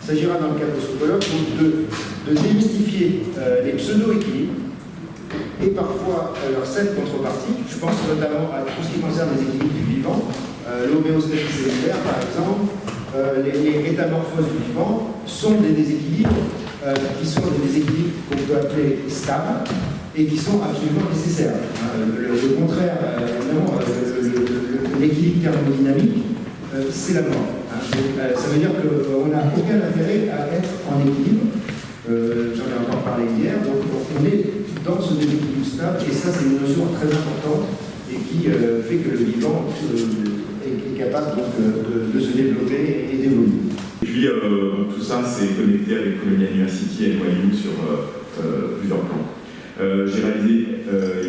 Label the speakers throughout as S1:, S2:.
S1: s'agira dans le cadre de ce colloque de démystifier les pseudo-équilibres et parfois leur saine contrepartie. Je pense notamment à tout ce qui concerne les équilibres du vivant, l'homéostasie cellulaire par exemple, les métamorphoses du vivant sont des déséquilibres qui sont des déséquilibres qu'on peut appeler stables et qui sont absolument nécessaires. Le contraire, évidemment, l'équilibre thermodynamique, c'est la mort. Ça veut dire qu'on n'a aucun intérêt à être en équilibre. J'en ai encore parlé hier. Donc on est dans ce déséquilibre stable et ça, c'est une notion très importante et qui fait que le vivant est capable donc, de se développer et d'évoluer.
S2: Et puis tout ça, c'est connecté avec Columbia University et NYU sur plusieurs plans. J'ai réalisé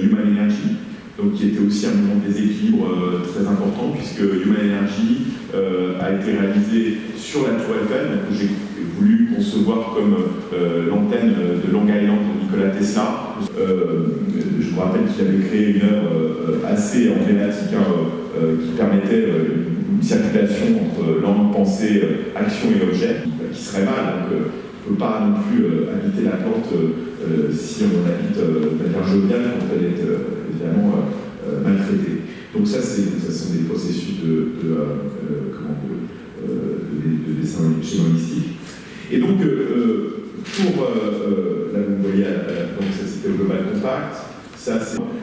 S2: Human Energy, donc, qui était aussi un moment de déséquilibre très important, puisque Human Energy a été réalisé sur la Tour Eiffel, donc j'ai voulu concevoir comme l'antenne de Long Island de Nikola Tesla. Je vous rappelle qu'il avait créé une œuvre assez emblématique qui permettait une circulation entre langue, pensée, action et objet, qui serait mal. Donc, on ne peut pas non plus habiter la porte si on habite de manière joviale quand elle est évidemment maltraitée. Donc ça sont des processus de dessin schématistique. Et donc, pour là vous voyez, donc ça c'était le Global Compact,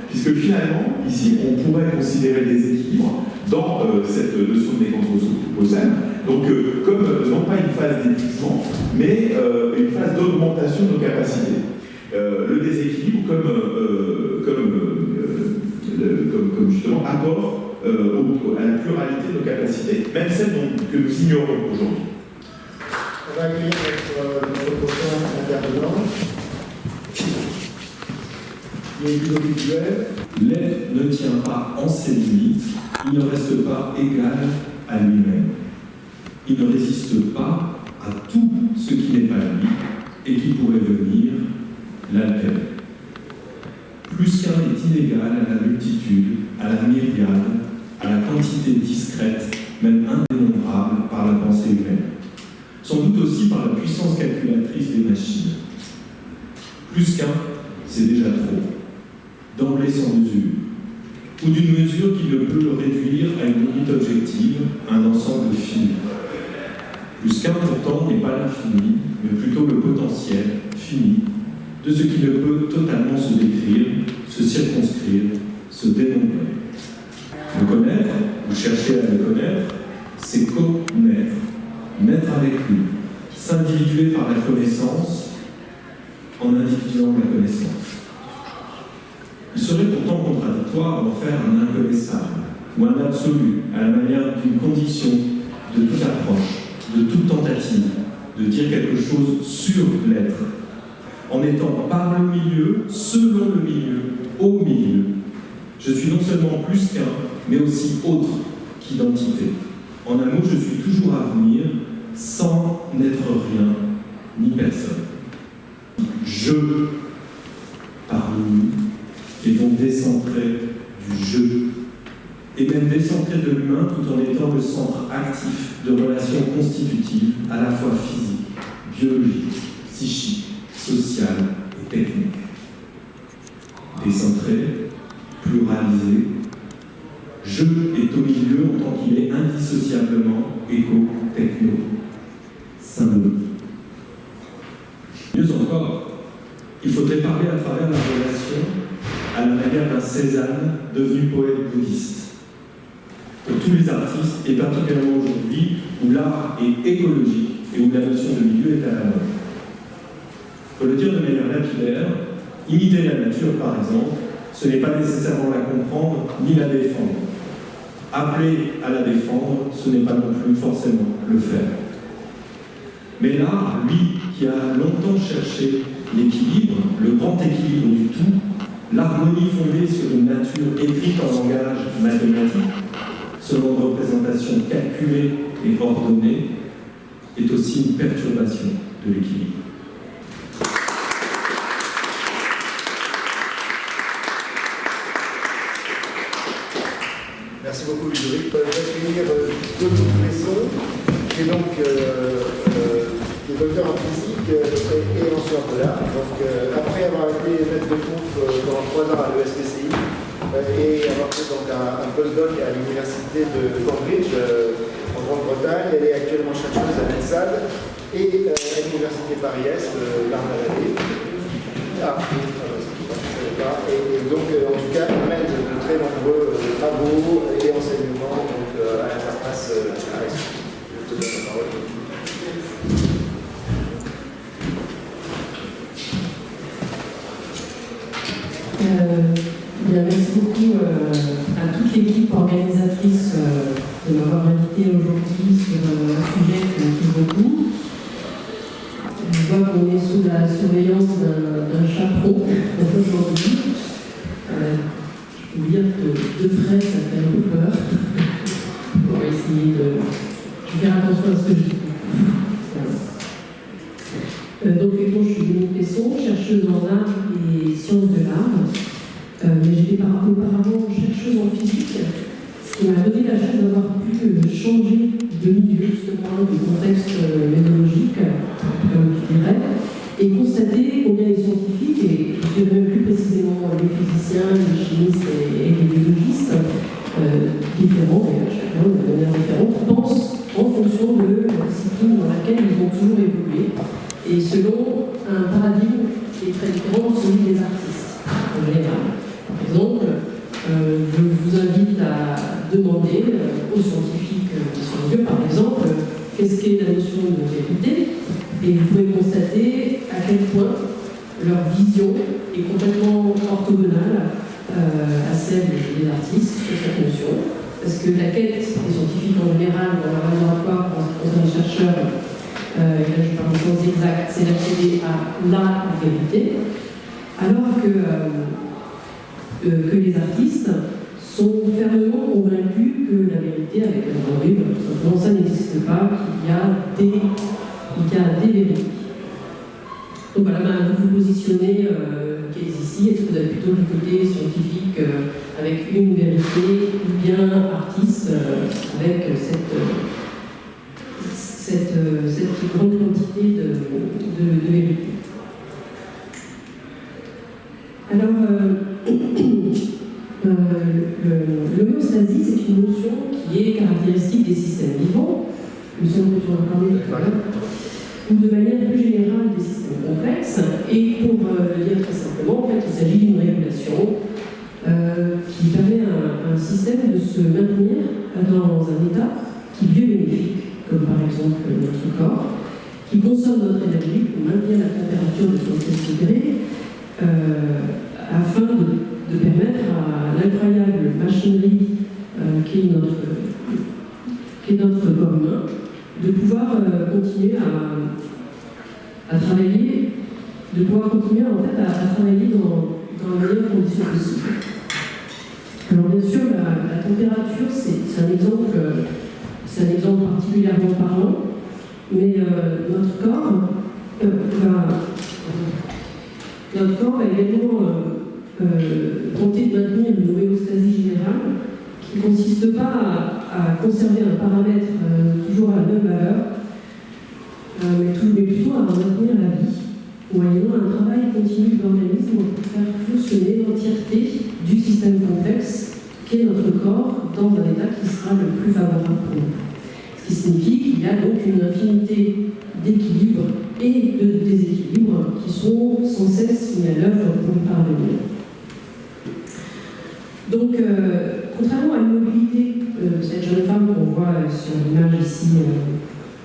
S2: puisque finalement, ici, on pourrait considérer des équilibres dans cette notion de mécanthropocène, donc comme non pas une phase d'épuisement, mais une phase d'augmentation de nos capacités. Le déséquilibre comme justement apport à la pluralité de nos capacités, même celles que nous ignorons aujourd'hui.
S1: On va accueillir notre prochain intervenant. Il y a une vidéo visuelle.
S3: L'être ne tient pas en ses limites, il ne reste pas égal à lui-même. Il ne résiste pas à tout ce qui n'est pas lui et qui pourrait venir l'altérer. Plus qu'un est inégal à la multitude, à la myriade, à la quantité discrète, même indénombrable par la pensée humaine. Sans doute aussi par la puissance calculatrice des machines. Plus qu'un, c'est déjà trop. D'emblée sans mesure, ou d'une mesure qui ne peut le réduire à une limite objective, un ensemble fini. Plus qu'un, pourtant, n'est pas l'infini, mais plutôt le potentiel fini de ce qui ne peut totalement se décrire, se circonscrire, se dénombrer. Le connaître, ou chercher à le connaître, c'est connaître, naître avec lui, s'individuer par la connaissance en individuant la connaissance. Il serait pourtant contradictoire d'en faire un inconnaissable ou un absolu à la manière d'une condition de toute approche, de toute tentative de dire quelque chose sur l'être, en étant par le milieu, selon le milieu, au milieu. Je suis non seulement plus qu'un, mais aussi autre qu'identité. En un mot, je suis toujours à venir, sans n'être rien, ni personne. Je, parmi nous, et donc décentré du jeu, et même décentré de l'humain tout en étant le centre actif de relations constitutives à la fois physiques, biologiques, psychiques, sociales et techniques. Décentré, pluralisé, je est au milieu en tant qu'il est indissociablement éco-techno, symbolique. Mieux encore, il faudrait parler à travers la relation à la manière d'un Cézanne devenu poète bouddhiste. Pour tous les artistes, et particulièrement aujourd'hui, où l'art est écologique et où la notion de milieu est à la mode. Pour le dire de manière lapidaire, imiter la nature, par exemple, ce n'est pas nécessairement la comprendre ni la défendre. Appeler à la défendre, ce n'est pas non plus forcément le faire. Mais l'art, lui, qui a longtemps cherché l'équilibre, le grand équilibre du tout, l'harmonie fondée sur une nature écrite en langage mathématique, selon une représentation calculée et ordonnée, est aussi une perturbation de l'équilibre.
S1: Merci beaucoup Ludovic. Je vais accueillir Dominique Besson, qui est donc docteur en physique et en sciences de l'art. Donc, après avoir été maître de conf pendant 3 ans à l'ESPCI et avoir fait donc un postdoc à l'université de Cambridge en Grande-Bretagne, elle est actuellement chercheuse à l'ENSAD et à l'université Paris-Est, l'Arme-la-Vallée. Et donc, en tout cas, elle mène de très nombreux travaux et enseignements donc, à l'interface ARS. Je te donne la parole.
S4: Bien, merci beaucoup à toute l'équipe organisatrice de m'avoir invité aujourd'hui sur un sujet qui me touche beaucoup. Je vois qu'on est sous la surveillance d'un chaperon aujourd'hui. Je peux dire que de près, ça fait un peu peur. On va essayer de faire attention à ce que je dis. Donc, je suis Dominique Pesson, chercheuse en art et sciences de l'art. Mais j'étais auparavant chercheuse en physique, ce qui m'a donné la chance d'avoir pu changer de milieu, justement, du contexte méthodologique, comme tu dirais, et constater combien les scientifiques, et je dirais même plus précisément les physiciens, les chimistes et les biologistes, différents, et chacun de manière différente, pensent en fonction de la discipline dans laquelle ils ont toujours évolué, et selon un paradigme qui est très différent de celui des artistes, en général. Par exemple, je vous invite à demander aux scientifiques qui sont vieux, par exemple, qu'est-ce qu'est la notion de vérité, et vous pouvez constater à quel point leur vision est complètement orthogonale à celle des artistes sur cette notion, parce que la quête des scientifiques en général dans leur laboratoire, quand on est chercheur, et là je parle de choses exactes, c'est d'accéder à la vérité, alors que les artistes sont fermement convaincus que la vérité, avec l'algorithme, tout simplement, ça n'existe pas, qu'il y a des vérités. Donc voilà, vous vous positionnez qui est ici, est-ce que vous êtes plutôt du côté scientifique avec une vérité, ou bien artiste avec cette grande quantité de vérité. Alors, l'homéostasie, c'est une notion qui est caractéristique des systèmes vivants, nous sommes que tu en as parlé tout à l'heure, ou de manière plus générale des systèmes complexes. Et pour le dire très simplement, en fait, il s'agit d'une régulation qui permet à un système de se maintenir dans un état qui est biobénéfique, comme par exemple notre corps, qui consomme notre énergie pour maintenir la température de 37 degrés, afin de permettre à l'incroyable machinerie qu'est notre corps humain de pouvoir continuer à travailler, de pouvoir continuer en fait à travailler dans les meilleures conditions possibles. Alors bien sûr, la température, c'est un exemple particulièrement parlant, mais notre corps va également tenter de maintenir une homéostasie générale qui ne consiste pas à conserver un paramètre toujours à la même valeur, mais plutôt à maintenir la vie, moyennant un travail continu de l'organisme pour faire fonctionner l'entièreté du système complexe qu'est notre corps dans un état qui sera le plus favorable pour nous. Ce qui signifie qu'il y a donc une infinité d'équilibres et de déséquilibres qui sont sans cesse mis à l'œuvre pour y parvenir. Donc, contrairement à l'immobilité de cette jeune femme qu'on voit sur l'image ici,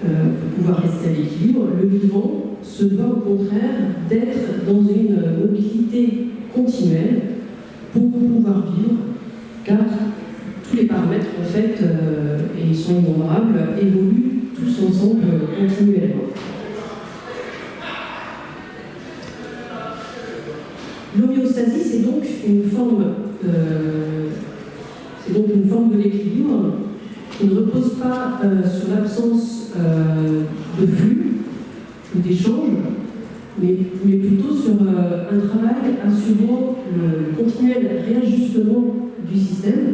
S4: pour pouvoir rester à l'équilibre, le vivant se doit au contraire d'être dans une mobilité continuelle pour pouvoir vivre, car tous les paramètres en fait, et ils sont innombrables, évoluent tous ensemble continuellement. L'homéostasie, c'est donc une forme de l'équilibre qui ne repose pas sur l'absence de flux ou d'échange, mais plutôt sur un travail assurant le continuel réajustement du système,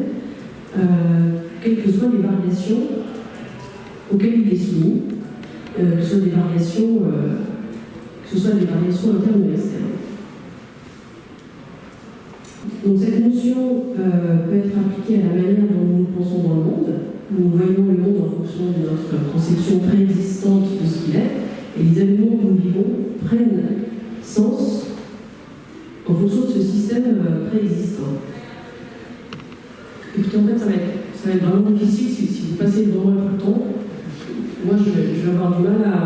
S4: quelles que soient les variations auxquelles il est soumis, que ce soit des variations, internes ou externes. Donc cette notion peut être appliquée à la manière dont nous pensons dans le monde. Nous voyons le monde en fonction de notre conception préexistante de ce qu'il est, et les événements que nous vivons prennent sens en fonction de ce système préexistant. Et puis en fait, ça va être vraiment difficile si vous passez devant moi tout le temps. Moi, je vais avoir du mal à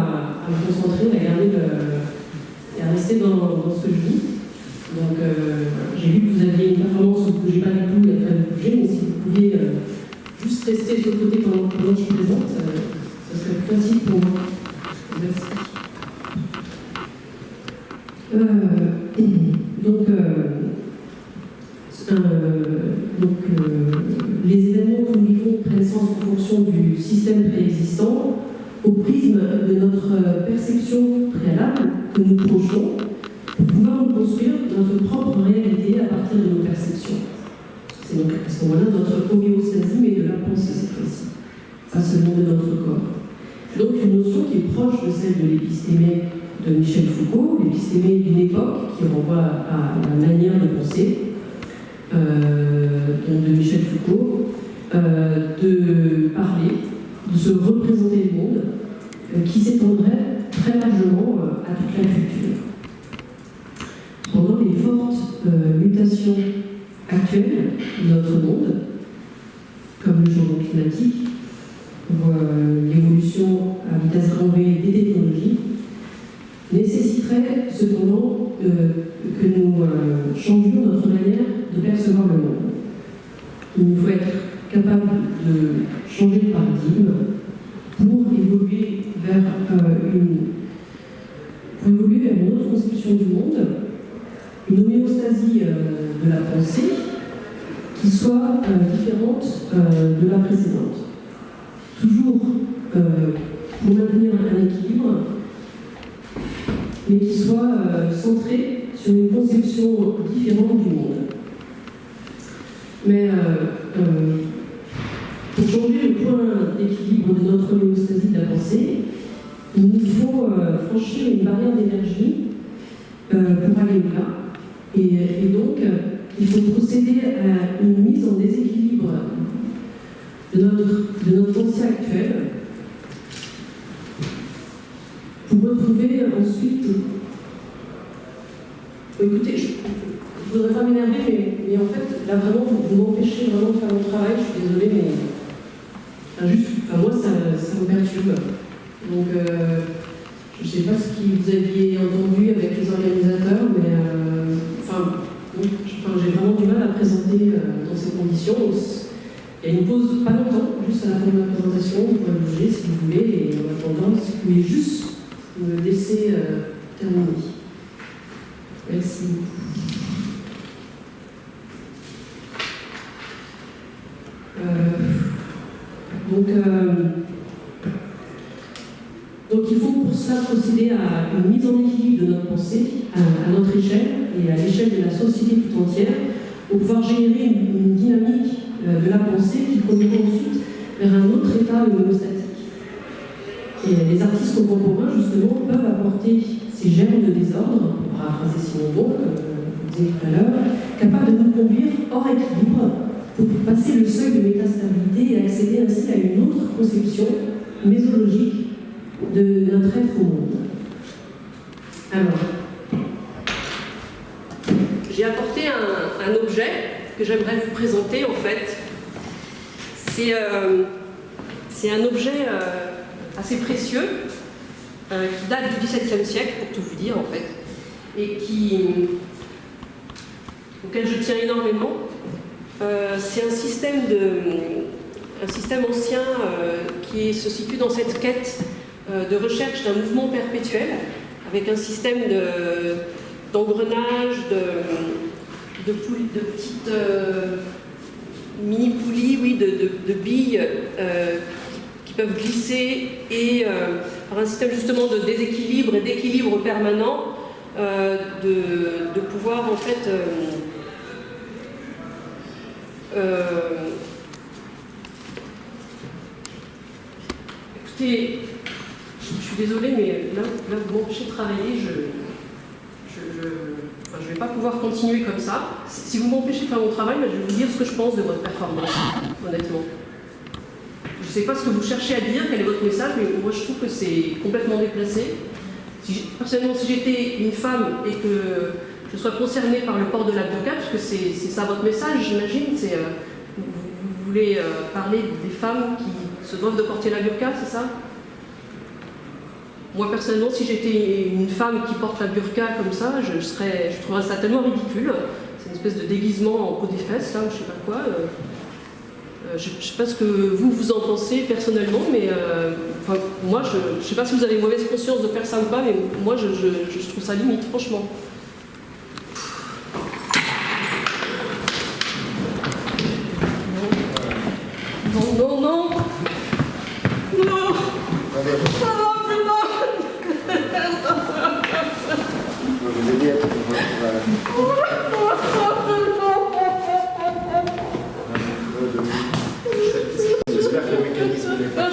S4: me concentrer, à rester dans ce que je dis. Donc, j'ai vu que vous aviez une performance où vous ne bougez pas du tout, il y a très de bouger, mais si vous pouviez juste rester sur le côté pendant que je présente, ça serait plus facile pour moi. Merci. Les événements que nous vivons prennent sens en fonction du système préexistant, au prisme de notre perception préalable que nous projetons, pour pouvoir nous construire notre propre réalité à partir de nos perceptions. C'est donc à ce moment-là notre homéostasie, mais de la pensée cette fois-ci, pas seulement de notre corps. Donc une notion qui est proche de celle de l'épistémé de Michel Foucault, l'épistémé d'une époque qui renvoie à la manière de penser de Michel Foucault, de parler, de se représenter le monde, qui s'étendrait très largement à toute la culture. Pendant les fortes mutations actuelles de notre monde, comme le changement climatique, ou l'évolution à vitesse grand V des technologies, nécessiterait cependant que nous changions notre manière de percevoir le monde. Il nous faut être capable de changer de paradigme pour évoluer vers une autre conception du monde, une homéostasie de la pensée qui soit différente de la précédente. Toujours pour maintenir un équilibre, mais qui soit centré sur une conception différente du monde. Mais pour changer le point d'équilibre de notre homéostasie de la pensée, il nous faut franchir une barrière d'énergie pour aller au-delà. Et donc, il faut procéder à une mise en déséquilibre de notre pensée actuelle pour retrouver ensuite... Écoutez, je ne voudrais pas m'énerver, mais en fait, là vraiment, vous m'empêchez vraiment de faire mon travail, je suis désolée, mais moi, ça me perturbe. Donc, je ne sais pas ce que vous aviez entendu avec les organisateurs, mais j'ai vraiment du mal à présenter dans ces conditions. Il y a une pause, pas longtemps, juste à la fin de ma présentation, vous pouvez bouger si vous voulez, et en attendant, si vous pouvez juste me laisser terminer. Merci. Donc il faut pour cela procéder à une mise en équilibre de notre pensée à notre échelle et à l'échelle de la société tout entière pour pouvoir générer une dynamique de la pensée qui conduira ensuite vers un autre état homéostatique. Et les artistes contemporains, justement, peuvent apporter ces germes de désordre, pour paraphraser Simon Bon, comme je vous disais tout à l'heure, capables de nous conduire hors équilibre pour passer le seuil de métastabilité et accéder ainsi à une autre conception mésologique de notre être au monde. Alors, j'ai apporté un objet que j'aimerais vous présenter en fait. C'est un objet assez précieux qui date du XVIIe siècle, pour tout vous dire en fait, et auquel je tiens énormément. C'est un système ancien qui se situe dans cette quête de recherche d'un mouvement perpétuel, avec un système d'engrenage, de petites mini-poulies, oui, de billes qui peuvent glisser, et par un système justement de déséquilibre et d'équilibre permanent, de pouvoir en fait écoutez, je suis désolée, mais là vous m'empêchez de travailler, je ne vais pas pouvoir continuer comme ça. Si vous m'empêchez de faire mon travail, je vais vous dire ce que je pense de votre performance, honnêtement. Je ne sais pas ce que vous cherchez à dire, quel est votre message, mais moi je trouve que c'est complètement déplacé. Personnellement, si j'étais une femme et que je sois concernée par le port de la burqa, parce que c'est ça votre message, j'imagine, vous voulez parler des femmes qui se doivent de porter la burqa, c'est ça? Moi, personnellement, si j'étais une femme qui porte la burqa comme ça, je trouverais ça tellement ridicule. C'est une espèce de déguisement en peau des fesses, là, ou je sais pas quoi. Je ne sais pas ce que vous en pensez personnellement, mais moi, je ne sais pas si vous avez mauvaise conscience de faire ça ou pas, mais moi, je trouve ça limite, franchement. Non. Non.
S1: Je vais vous aider à trouver J'espère que le mécanisme n'est pas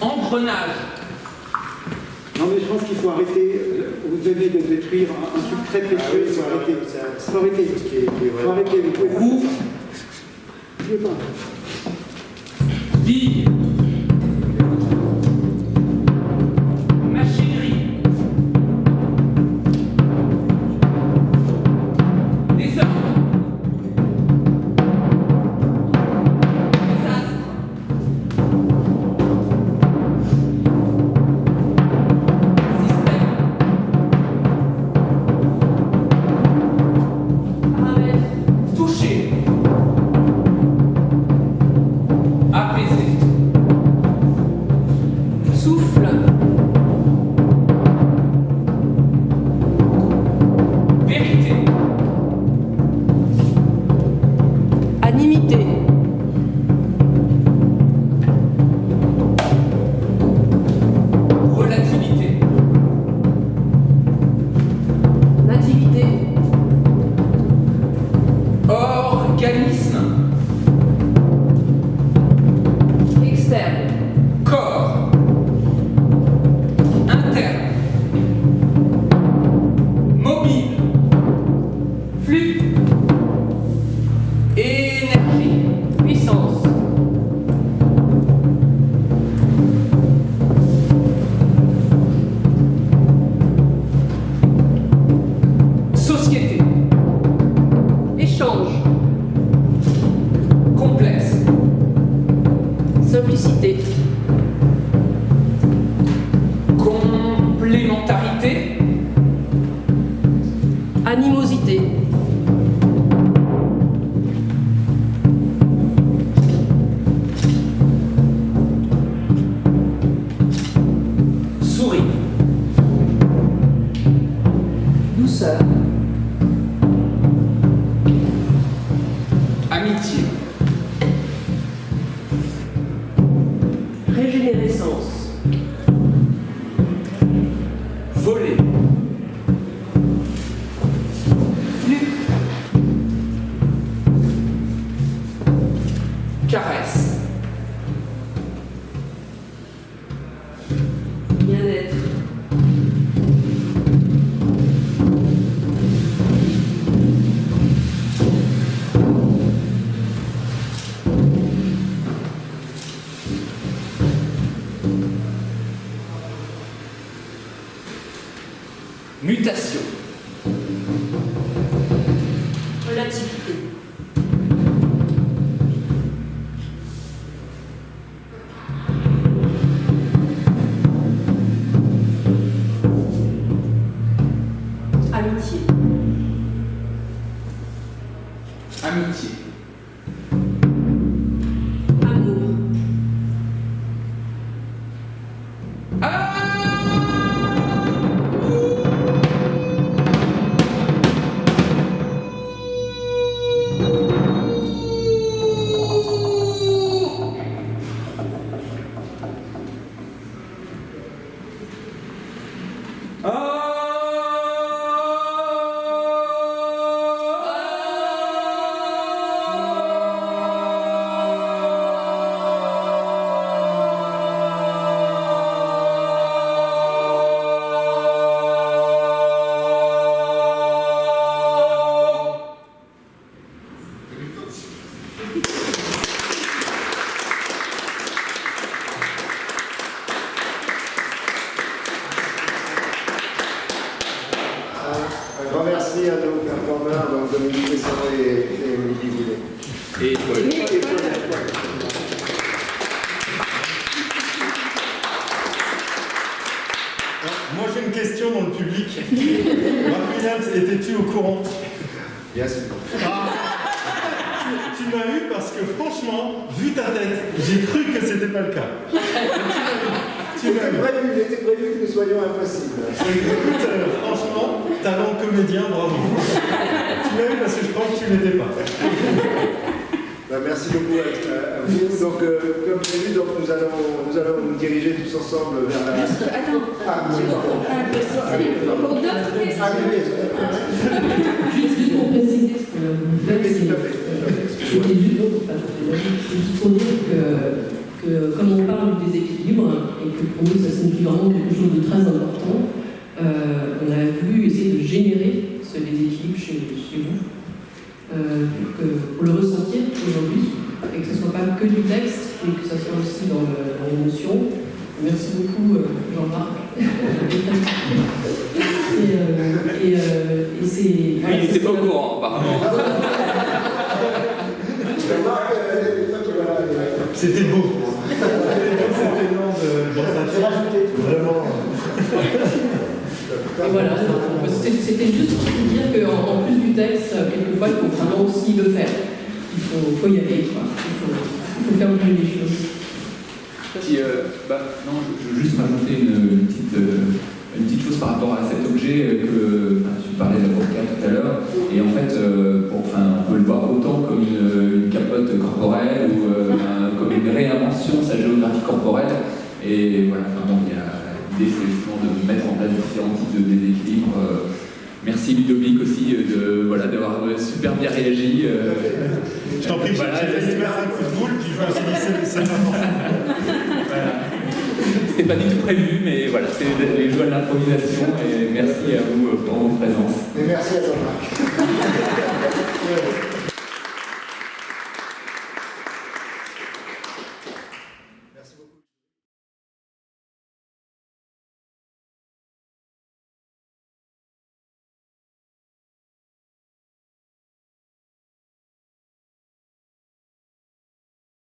S5: Engrenage.
S6: Non mais je pense qu'il faut arrêter, vous venez de détruire un truc très précieux, il faut arrêter. Faut arrêter. Faut arrêter, vous pouvez
S5: Vous.
S6: Je veux pas.
S5: Ligne. Machinerie. Des hommes. Des astres. Système.
S4: Paramètres.
S5: Toucher. Apaiser.
S4: Souffle.
S5: Vérité.
S4: Animité.
S5: Relativité.
S4: Nativité.
S5: Organisme.
S4: Externe.
S5: Corps. Interne. Mobile.
S4: Flux.
S5: Énergie.
S4: Puissance.
S5: Société.
S4: Échange.
S5: Complexe.
S4: Simplicité.
S5: Complémentarité.
S4: Animosité.
S5: Souris.
S4: Douceur.
S5: Amitié.
S4: Régénérescence.
S5: Voler.
S4: Flux.
S5: Caresse.
S4: Bien-être.
S5: Mutation.
S4: Relativité.
S5: Amitié.
S4: Amour.
S1: Un grand merci à nos performeurs, donc Dominique Pesson et Midi Goulet.
S5: Et Paul.
S7: Moi j'ai une question dans le public. Marc Williams, étais-tu au courant?
S1: Bien sûr.
S7: Tu m'as eu parce que franchement, vu ta tête, j'ai cru que c'était pas le cas. Tu m'as eu.
S1: Il était prévu que nous soyons impossibles.
S7: Écoute, franchement, talent comédien, bravo. Tu m'as eu parce que je crois que tu l'étais pas.
S1: Merci beaucoup à vous. Donc, comme prévu, donc, nous allons nous diriger tous ensemble vers la...
S8: Attends. Pour d'autres questions.
S4: Juste pour préciser ce que vous faites, c'était juste pour dire que comme on parle du déséquilibre, et que pour nous ça signifie vraiment quelque chose de très important, on a voulu essayer de générer ce déséquilibre chez vous, pour le ressentir aujourd'hui, et que ce ne soit pas que du texte, mais que ça soit aussi dans l'émotion. Merci beaucoup Jean-Marc. et c'est...
S5: Lui, il n'était pas au courant, apparemment.
S7: C'était beau. C'était long de vraiment.
S4: Et voilà, c'était juste pour vous dire qu'en plus du texte, quelquefois, il faut vraiment aussi le faire. Il faut y aller, quoi. Il faut faire bouger les choses.
S9: Non, je veux juste rajouter une petite chose par rapport à cet objet tu parlais de l'avocat tout à l'heure, et en fait, on peut le voir autant comme une capote corporelle ou comme une réinvention de sa géographie corporelle, et voilà, il y a l'idée c'est justement de mettre en place différents types de déséquilibres. Merci Ludovic aussi d'avoir super bien réagi.
S7: Je t'en prie,
S9: voilà,
S7: j'ai fait un coup de boule, puis je me suis dit c'est
S9: voilà. C'était pas du tout prévu, mais voilà, c'est les joies de l'improvisation, et merci à vous pour votre présence.
S1: Et merci à Jean-Marc.